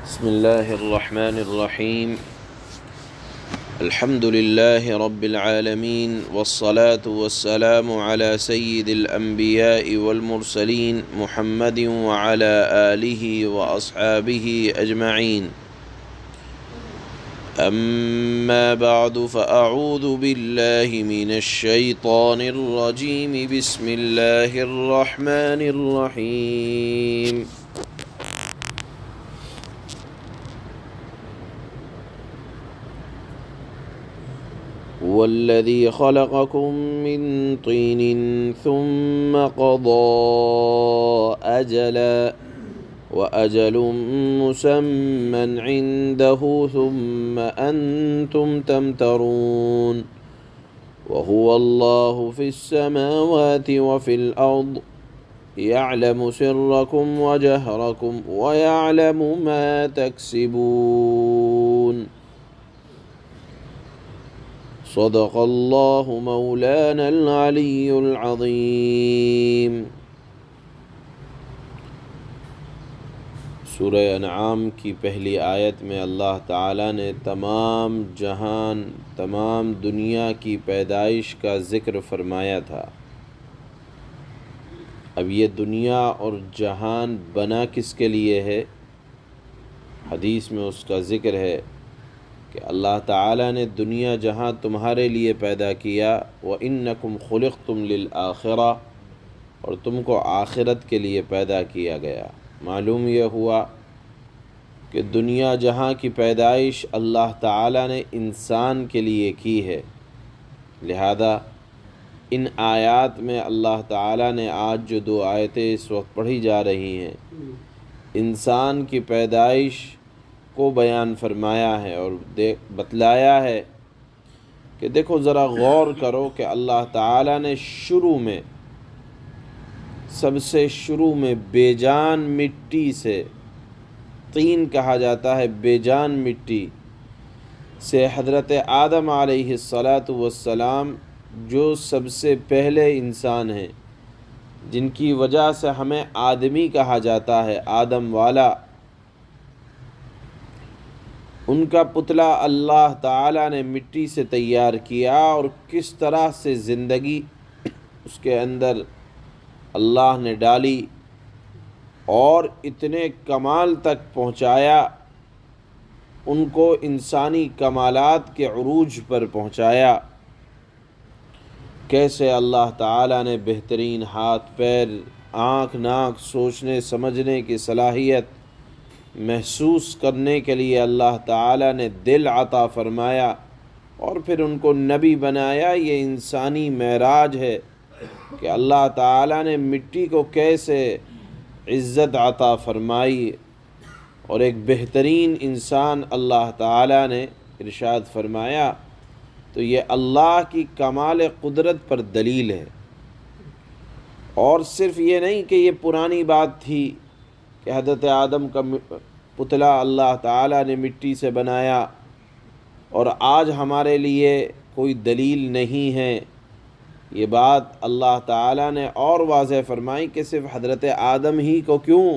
بسم الله الرحمن الرحيم. الحمد لله رب العالمين، والصلاة والسلام على سيد الأنبياء والمرسلين محمد وعلى آله وأصحابه أجمعين. أما بعد، فأعوذ بالله من الشيطان الرجيم. بسم الله الرحمن الرحيم. والذي خلقكم من طين ثم قضى أجلا وأجل مسمى عنده ثم أنتم تمترون وهو الله في السماوات وفي الأرض يعلم سركم وجهركم ويعلم ما تكسبون. صدق اللہ مولانا العلی العظیم. سورہ انعام کی پہلی آیت میں اللہ تعالیٰ نے تمام جہان، تمام دنیا کی پیدائش کا ذکر فرمایا تھا. اب یہ دنیا اور جہان بنا کس کے لیے ہے؟ حدیث میں اس کا ذکر ہے کہ اللہ تعالیٰ نے دنیا جہاں تمہارے لیے پیدا کیا، وَإِنَّكُمْ خُلِقْتُمْ لِلْآخِرَةِ، اور تم کو آخرت کے لیے پیدا کیا گیا. معلوم یہ ہوا کہ دنیا جہاں کی پیدائش اللہ تعالیٰ نے انسان کے لیے کی ہے. لہذا ان آیات میں اللہ تعالیٰ نے آج جو دو آیتیں اس وقت پڑھی جا رہی ہیں، انسان کی پیدائش کو بیان فرمایا ہے اور بتلایا ہے کہ دیکھو ذرا غور کرو کہ اللہ تعالیٰ نے سب سے شروع میں بے جان مٹی سے، طین کہا جاتا ہے بے جان مٹی سے، حضرت آدم علیہ السلام جو سب سے پہلے انسان ہیں، جن کی وجہ سے ہمیں آدمی کہا جاتا ہے، آدم والا، ان کا پتلا اللہ تعالیٰ نے مٹی سے تیار کیا اور کس طرح سے زندگی اس کے اندر اللہ نے ڈالی اور اتنے کمال تک پہنچایا، ان کو انسانی کمالات کے عروج پر پہنچایا. کیسے اللہ تعالیٰ نے بہترین ہاتھ، پیر، آنکھ، ناک، سوچنے سمجھنے کی صلاحیت، محسوس کرنے کے لیے اللہ تعالیٰ نے دل عطا فرمایا اور پھر ان کو نبی بنایا. یہ انسانی معراج ہے کہ اللہ تعالیٰ نے مٹی کو کیسے عزت عطا فرمائی اور ایک بہترین انسان اللہ تعالیٰ نے ارشاد فرمایا. تو یہ اللہ کی کمال قدرت پر دلیل ہے. اور صرف یہ نہیں کہ یہ پرانی بات تھی کہ حضرت آدم کا پتلا اللہ تعالیٰ نے مٹی سے بنایا اور آج ہمارے لیے کوئی دلیل نہیں ہے. یہ بات اللہ تعالیٰ نے اور واضح فرمائی کہ صرف حضرت آدم ہی کو کیوں،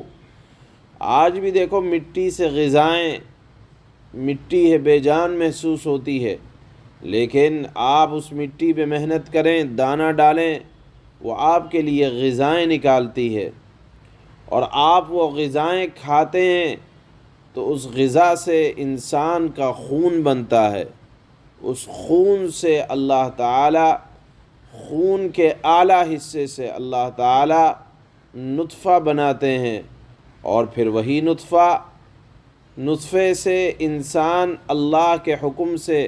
آج بھی دیکھو مٹی سے غذائیں، مٹی ہے بے جان محسوس ہوتی ہے، لیکن آپ اس مٹی پہ محنت کریں، دانہ ڈالیں، وہ آپ کے لیے غذائیں نکالتی ہے اور آپ وہ غذائیں کھاتے ہیں تو اس غذا سے انسان کا خون بنتا ہے. اس خون سے اللہ تعالیٰ، خون کے اعلیٰ حصے سے اللہ تعالیٰ نطفہ بناتے ہیں اور پھر وہی نطفے سے انسان اللہ کے حکم سے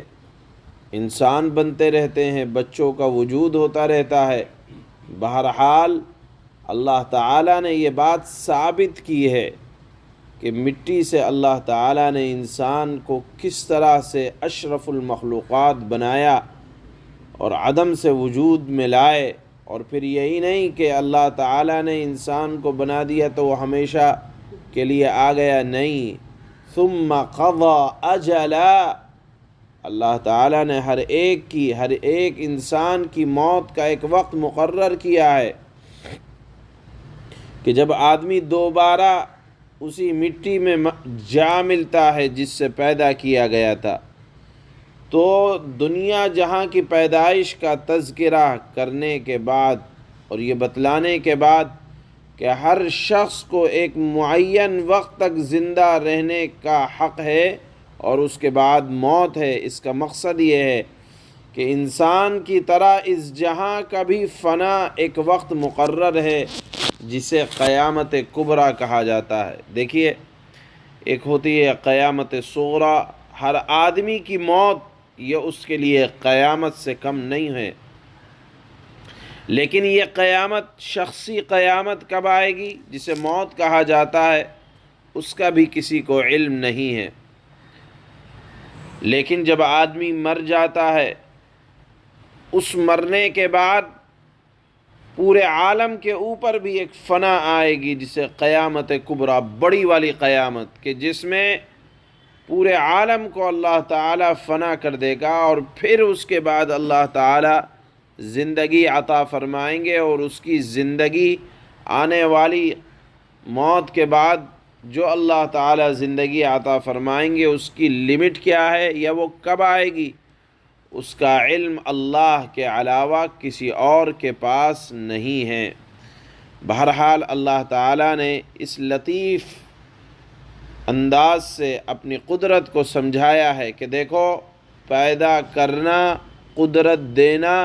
انسان بنتے رہتے ہیں، بچوں کا وجود ہوتا رہتا ہے. بہرحال اللہ تعالیٰ نے یہ بات ثابت کی ہے کہ مٹی سے اللہ تعالیٰ نے انسان کو کس طرح سے اشرف المخلوقات بنایا اور عدم سے وجود میں لائے. اور پھر یہی نہیں کہ اللہ تعالیٰ نے انسان کو بنا دیا تو وہ ہمیشہ کے لیے آ گیا، نہیں. ثم قضى اجلا، اللہ تعالیٰ نے ہر ایک انسان کی موت کا ایک وقت مقرر کیا ہے کہ جب آدمی دوبارہ اسی مٹی میں جا ملتا ہے جس سے پیدا کیا گیا تھا۔ تو دنیا جہاں کی پیدائش کا تذکرہ کرنے کے بعد اور یہ بتلانے کے بعد کہ ہر شخص کو ایک معین وقت تک زندہ رہنے کا حق ہے اور اس کے بعد موت ہے، اس کا مقصد یہ ہے کہ انسان کی طرح اس جہاں کا بھی فنا ایک وقت مقرر ہے جسے قیامت کبریٰ کہا جاتا ہے۔ دیکھیے، ایک ہوتی ہے قیامت صغریٰ، ہر آدمی کی موت یہ اس کے لیے قیامت سے کم نہیں ہے، لیکن یہ قیامت، شخصی قیامت کب آئے گی جسے موت کہا جاتا ہے، اس کا بھی کسی کو علم نہیں ہے۔ لیکن جب آدمی مر جاتا ہے، اس مرنے کے بعد پورے عالم کے اوپر بھی ایک فنا آئے گی جسے قیامت کبریٰ، بڑی والی قیامت، کہ جس میں پورے عالم کو اللہ تعالیٰ فنا کر دے گا اور پھر اس کے بعد اللہ تعالیٰ زندگی عطا فرمائیں گے، اور اس کی زندگی آنے والی موت کے بعد جو اللہ تعالیٰ زندگی عطا فرمائیں گے اس کی لمٹ کیا ہے یا وہ کب آئے گی، اس کا علم اللہ کے علاوہ کسی اور کے پاس نہیں ہے۔ بہرحال اللہ تعالیٰ نے اس لطیف انداز سے اپنی قدرت کو سمجھایا ہے کہ دیکھو، پیدا کرنا، قدرت دینا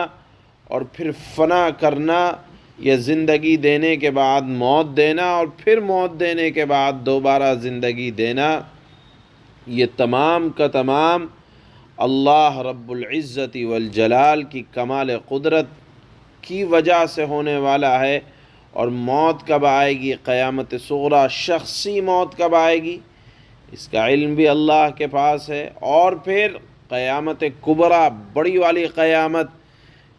اور پھر فنا کرنا، یا زندگی دینے کے بعد موت دینا اور پھر موت دینے کے بعد دوبارہ زندگی دینا، یہ تمام کا تمام اللہ رب العزت والجلال کی کمال قدرت کی وجہ سے ہونے والا ہے۔ اور موت کب آئے گی، قیامت صغریٰ، شخصی موت کب آئے گی، اس کا علم بھی اللہ کے پاس ہے۔ اور پھر قیامت کبریٰ، بڑی والی قیامت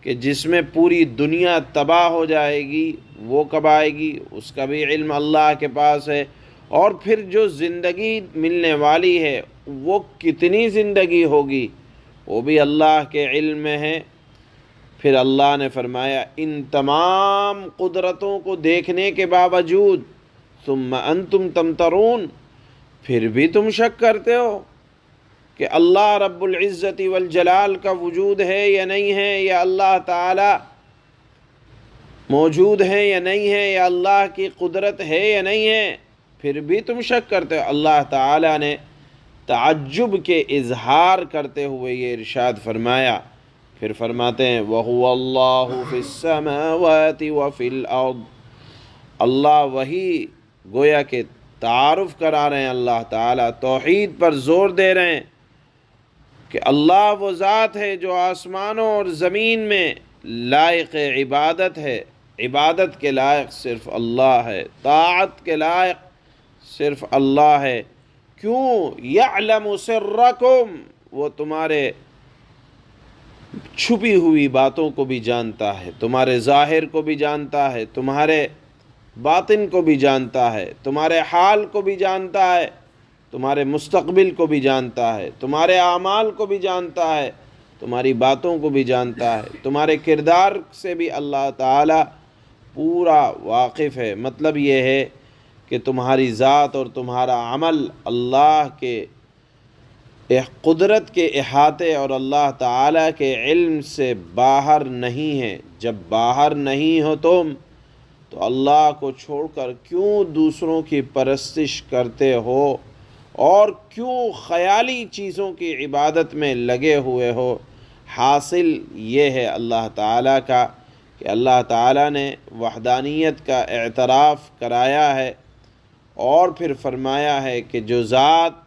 کہ جس میں پوری دنیا تباہ ہو جائے گی، وہ کب آئے گی، اس کا بھی علم اللہ کے پاس ہے۔ اور پھر جو زندگی ملنے والی ہے وہ کتنی زندگی ہوگی، وہ بھی اللہ کے علم میں ہے۔ پھر اللہ نے فرمایا، ان تمام قدرتوں کو دیکھنے کے باوجود ثم انتم تمترون، پھر بھی تم شک کرتے ہو کہ اللہ رب العزت والجلال کا وجود ہے یا نہیں ہے، یا اللہ تعالی موجود ہے یا نہیں ہے، یا اللہ کی قدرت ہے یا نہیں ہے، پھر بھی تم شک کرتے ہو۔ اللہ تعالی نے تعجب کے اظہار کرتے ہوئے یہ ارشاد فرمایا، پھر فرماتے ہیں وَهُوَ اللَّهُ فِي السَّمَاوَاتِ وَفِي الْأَرْضِ، اللہ وہی گویا کہ تعارف کرا رہے ہیں، اللہ تعالیٰ توحید پر زور دے رہے ہیں کہ اللہ وہ ذات ہے جو آسمانوں اور زمین میں لائق عبادت ہے، عبادت کے لائق صرف اللہ ہے، طاعت کے لائق صرف اللہ ہے۔ کیوں؟ یعلم سرکم، وہ تمہارے چھپی ہوئی باتوں کو بھی جانتا ہے، تمہارے ظاہر کو بھی جانتا ہے، تمہارے باطن کو بھی جانتا ہے، تمہارے حال کو بھی جانتا ہے، تمہارے مستقبل کو بھی جانتا ہے، تمہارے اعمال کو بھی جانتا ہے، تمہاری باتوں کو بھی جانتا ہے، تمہارے کردار سے بھی اللہ تعالی پورا واقف ہے۔ مطلب یہ ہے کہ تمہاری ذات اور تمہارا عمل اللہ کے قدرت کے احاطے اور اللہ تعالیٰ کے علم سے باہر نہیں ہے۔ جب باہر نہیں ہو تم تو اللہ کو چھوڑ کر کیوں دوسروں کی پرستش کرتے ہو اور کیوں خیالی چیزوں کی عبادت میں لگے ہوئے ہو؟ حاصل یہ ہے اللہ تعالیٰ کا کہ اللہ تعالیٰ نے وحدانیت کا اعتراف کرایا ہے، اور پھر فرمایا ہے کہ جو ذات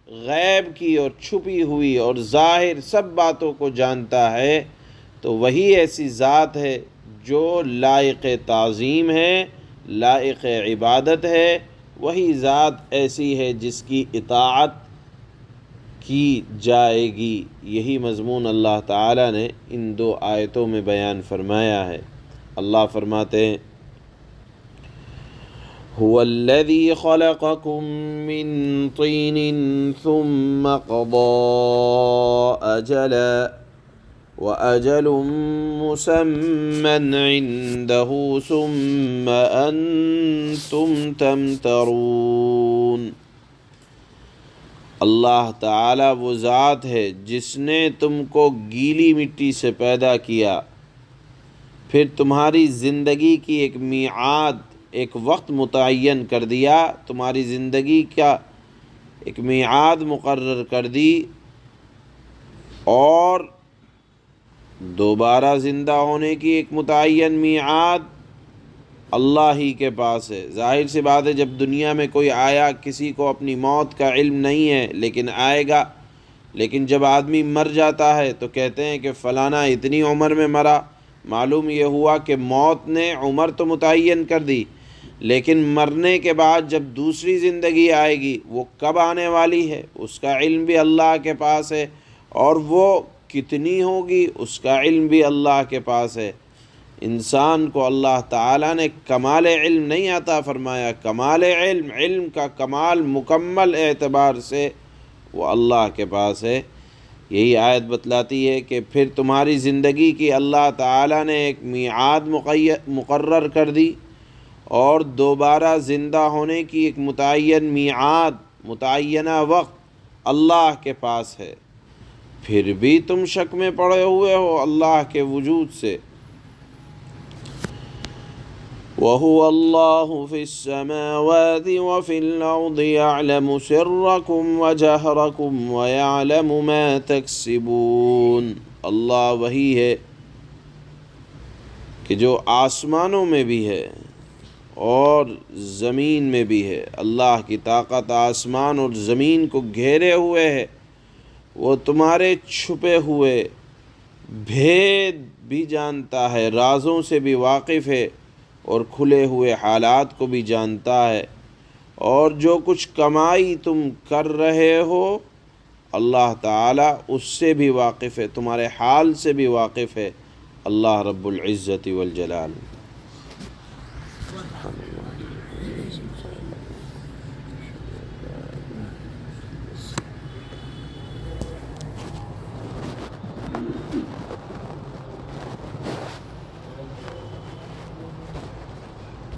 غیب کی اور چھپی ہوئی اور ظاہر سب باتوں کو جانتا ہے، تو وہی ایسی ذات ہے جو لائق تعظیم ہے، لائق عبادت ہے، وہی ذات ایسی ہے جس کی اطاعت کی جائے گی۔ یہی مضمون اللہ تعالیٰ نے ان دو آیتوں میں بیان فرمایا ہے۔ اللہ فرماتے ہیں هو الذي خلقكم من طين ثم قضى أجلا وأجل مسمى عنده ثم أنتم تمترون۔ اللہ تعالیٰ وہ ذات ہے جس نے تم کو گیلی مٹی سے پیدا کیا، پھر تمہاری زندگی کی ایک میعاد، ایک وقت متعین کر دیا، تمہاری زندگی کا ایک میعاد مقرر کر دی، اور دوبارہ زندہ ہونے کی ایک متعین میعاد اللہ ہی کے پاس ہے۔ ظاہر سی بات ہے، جب دنیا میں کوئی آیا، کسی کو اپنی موت کا علم نہیں ہے لیکن آئے گا، لیکن جب آدمی مر جاتا ہے تو کہتے ہیں کہ فلانا اتنی عمر میں مرا۔ معلوم یہ ہوا کہ موت نے عمر تو متعین کر دی، لیکن مرنے کے بعد جب دوسری زندگی آئے گی وہ کب آنے والی ہے اس کا علم بھی اللہ کے پاس ہے، اور وہ کتنی ہوگی اس کا علم بھی اللہ کے پاس ہے۔ انسان کو اللہ تعالیٰ نے کمال علم نہیں عطا فرمایا، کمال علم، علم کا کمال مکمل اعتبار سے وہ اللہ کے پاس ہے۔ یہی آیت بتلاتی ہے کہ پھر تمہاری زندگی کی اللہ تعالیٰ نے ایک میعاد مقرر کر دی، اور دوبارہ زندہ ہونے کی ایک متعین میعاد، متعینہ وقت اللہ کے پاس ہے، پھر بھی تم شک میں پڑے ہوئے ہو اللہ کے وجود سے۔ وَهُوَ اللَّهُ فِي السَّمَاوَاتِ وَفِي الْأَرْضِ يَعْلَمُ سِرَّكُمْ وَجَهْرَكُمْ وَيَعْلَمُ مَا تَكْسِبُونَ۔ اللہ وہی ہے کہ جو آسمانوں میں بھی ہے اور زمین میں بھی ہے۔ اللہ کی طاقت آسمان اور زمین کو گھیرے ہوئے ہے، وہ تمہارے چھپے ہوئے بھید بھی جانتا ہے، رازوں سے بھی واقف ہے، اور کھلے ہوئے حالات کو بھی جانتا ہے، اور جو کچھ کمائی تم کر رہے ہو اللہ تعالیٰ اس سے بھی واقف ہے، تمہارے حال سے بھی واقف ہے اللہ رب العزت والجلال۔